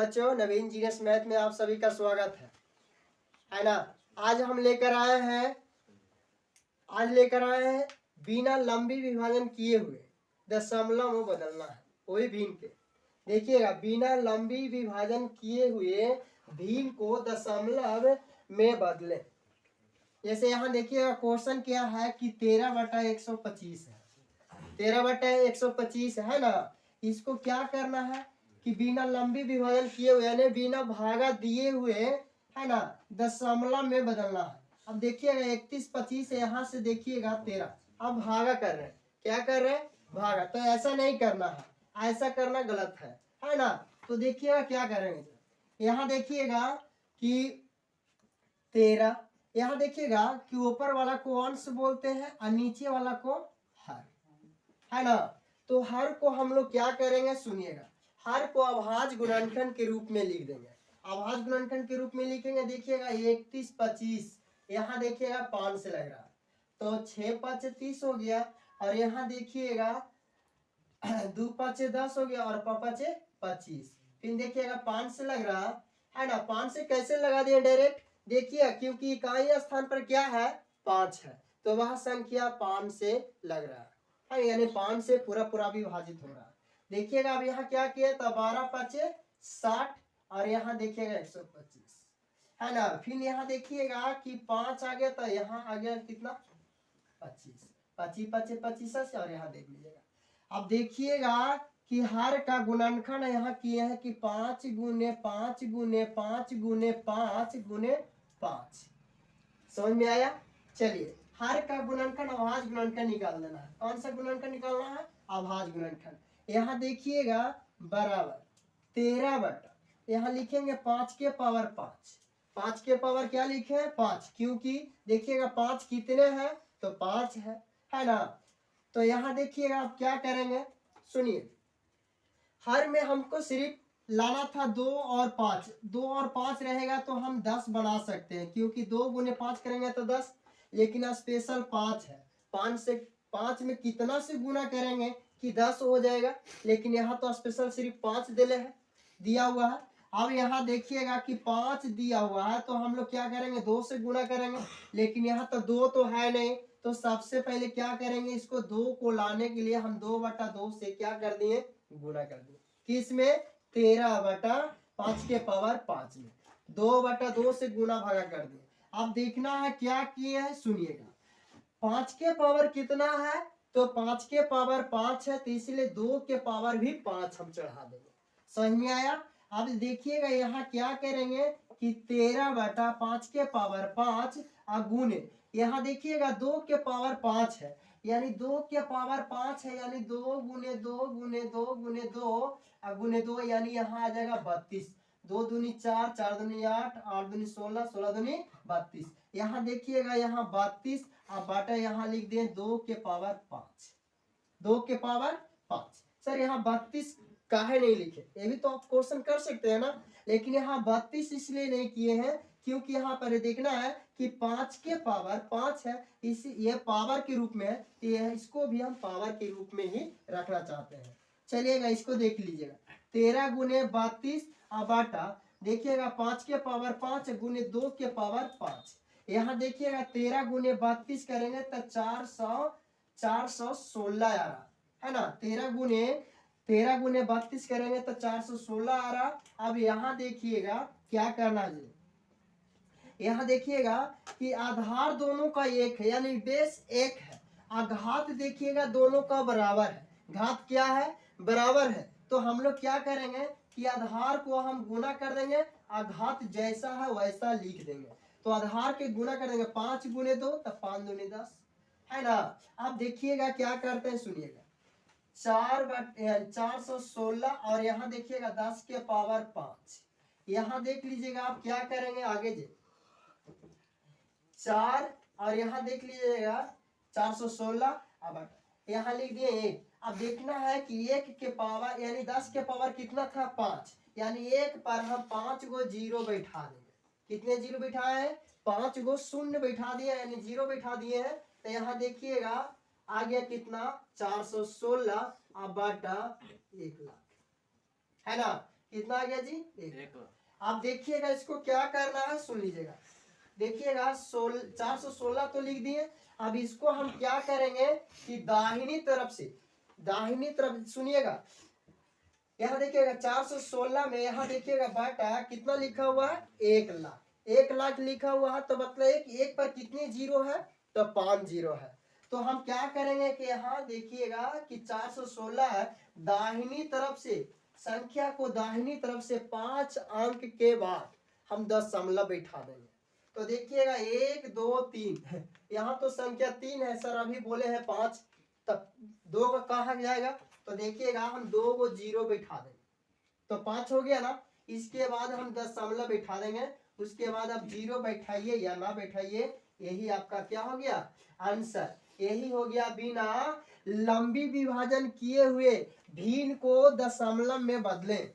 बच्चों, नवीन genius math में आप सभी का स्वागत है ना। आज हम लेकर आए हैं बिना लंबी विभाजन किए हुए दशमलव में बदलना है। वही भीम के देखिएगा, बिना लंबी विभाजन किए हुए भीम को दशमलव में बदले। जैसे यहाँ देखिएगा क्वेश्चन क्या है कि 13/125 है। 13/125 है ना। इसको क्या करना है कि बिना लंबी विभाजन किए हुए यानी बिना भागा दिए हुए है ना दशमलव में बदलना है। अब देखिएगा 31/25 यहाँ से देखिएगा 13, अब भागा कर रहे हैं। क्या कर रहे हैं? भागा। तो ऐसा नहीं करना है, ऐसा करना गलत है ना। तो देखिएगा क्या करेंगे, यहाँ देखिएगा कि 13, यहाँ देखिएगा कि ऊपर वाला को अंश बोलते हैं और नीचे वाला को हर, है ना। तो हर को हम लोग क्या करेंगे सुनिएगा, हर को अभाज्य गुणनखंड के रूप में लिख देंगे। अभाज्य गुणनखंड के रूप में लिखेंगे। देखिएगा 31/25 यहाँ देखिएगा 5 से लग रहा है तो 6×5 = 30 हो गया। और यहाँ देखिएगा 2×5 = 10 हो गया और 5×5 = 25। फिर देखिएगा 5 से लग रहा है ना। 5 से कैसे लगा दिए डायरेक्ट, देखिए क्योंकि इकाई स्थान पर क्या है 5 है तो वह संख्या 5 से लग रहा है, यानी 5 से पूरा विभाजित हो रहा है। देखिएगा अब यहाँ क्या किया तो 12×5 = 60 और यहाँ देखिएगा 125 है ना। फिर यहाँ देखिएगा कि 5 आ गया तो यहाँ आ गया कितना 25, 25×5 = 25 और यहाँ देख लीजिएगा। अब देखिएगा कि हर का गुणनखंड यहाँ किए हैं कि 5 × 5 × 5 × 5 × 5। समझ में आया। चलिए हर का गुणनखंड अभाज्य गुणनखंड निकाल देना है। कौन सा गुणनखंड निकालना है? अभाज्य गुणनखंड। यहाँ देखिएगा बराबर 13 यहाँ लिखेंगे 5 के पावर 5। 5 के पावर क्या लिखे हैं 5, क्योंकि देखिएगा 5 कितने हैं तो 5 है ना। तो यहाँ देखिएगा आप क्या करेंगे सुनिए, हर में हमको सिर्फ लाना था 2 और 5। 2 और 5 रहेगा तो हम 10 बना सकते हैं, क्योंकि 2 × 5 करेंगे तो 10, लेकिन स्पेशल 5 है। 5 में कितना से गुना करेंगे कि 10 हो जाएगा, लेकिन यहाँ तो स्पेशल सिर्फ 5 दिया हुआ है। अब यहाँ देखिएगा कि 5 दिया हुआ है तो हम लोग क्या करेंगे 2 से गुना करेंगे, लेकिन यहाँ तो 2 तो है नहीं। तो सबसे पहले क्या करेंगे, इसको 2 को लाने के लिए हम 2/2 से क्या कर दिए गुना कर दिए। किसमें 13/5 के पावर 5 में 2/2 से गुना भागा कर दिए। अब देखना है क्या किए हैं सुनिएगा, 5 के पावर कितना है तो 5 के पावर 5 है, तो इसलिए 2 के पावर भी 5 हम चढ़ा देंगे। समझ में आया। अब देखिएगा यहाँ क्या करेंगे कि 13/5 के पावर 5 गुने, यहाँ देखिएगा 2 के पावर 5 है, यानी 2 के पावर 5 है, यानी 2 × 2 × 2 × 2 गुने 2, यानी यहाँ आ जाएगा 32। 2 दूनी 4, 4 दूनी 8, 8 दूनी 16, 16 दूनी 32। यहाँ देखिएगा यहाँ 32 अब बाटा यहाँ लिख दें 2 के पावर 5। 2 के पावर 5। सर यहाँ 32 काहे नहीं लिखे, ये भी तो आप क्वेश्चन कर सकते हैं ना, लेकिन यहाँ 32 इसलिए नहीं किए हैं क्योंकि यहाँ पर देखना है कि 5 के पावर 5 है, इसी ये पावर के रूप में है, इसको भी हम पावर के रूप में ही रखना चाहते हैं। चलिएगा इसको देख लीजिएगा 13 × 32 बाटा देखिएगा 5 के पावर 5 गुने 2 के पावर 5। यहाँ देखिएगा 13 × 32 करेंगे तो 416 आ रहा है ना। 13 × 32 करेंगे तो 416 आ रहा। अब यहाँ देखिएगा क्या करना है, यहाँ देखिएगा कि आधार दोनों का एक है, यानी बेस एक है। घात देखिएगा दोनों का बराबर है। घात क्या है बराबर है, तो हम लोग क्या करेंगे कि आधार को हम गुना कर देंगे, घात जैसा है वैसा लिख देंगे। तो आधार के गुना कर देंगे 5 × 2 तो 5 दूनी 10 है ना। अब देखिएगा क्या करते हैं सुनिएगा 416 और यहाँ देखिएगा 10 के पावर 5। यहाँ देख लीजिएगा आप क्या करेंगे आगे 4 और यहाँ देख लीजिएगा 416 अब यहाँ लिख दिए 1। अब देखना है कि 1 के पावर यानी 10 के पावर कितना था 5, यानी 1 पर हम 5 गो 0 बैठा देंगे। कितने 0 बैठाए हैं 5 गो 0 बैठा दिए, यानी 0 बैठा दिए हैं। तो यहाँ देखिएगा आ गया कितना 416 बाटा 1 लाख है ना। कितना आ गया जी? 1 1 लाख। आप देखिएगा इसको क्या करना है, सुन लीजिएगा। देखिएगा 416 तो लिख दिए। अब इसको हम क्या करेंगे कि दाहिनी तरफ से, दाहिनी तरफ सुनिएगा, यहाँ देखिएगा 416 में यहाँ देखिएगा बाटा कितना लिखा हुआ है? 1 लाख। 1 लाख लिखा हुआ है तो मतलब एक पर कितने जीरो है? तो 5 जीरो है। तो हम क्या करेंगे कि यहाँ देखिएगा कि 416 है, दाहिनी तरफ से संख्या को दाहिनी तरफ से 5 अंक के बाद हम दशमलव बैठा देंगे। तो देखिएगा 1 2 3, यहाँ तो संख्या 3 है सर, अभी बोले हैं 5, तब 2 का कहा जाएगा? तो देखिएगा हम 2 को जीरो बैठा देंगे तो 5 हो गया ना। इसके बाद हम दशमलव बैठा देंगे, उसके बाद आप जीरो बैठाइए या ना बैठाइए, यही आपका क्या हो गया? आंसर। यही हो गया बिना लंबी विभाजन किए हुए भिन्न को दशमलव में बदलें।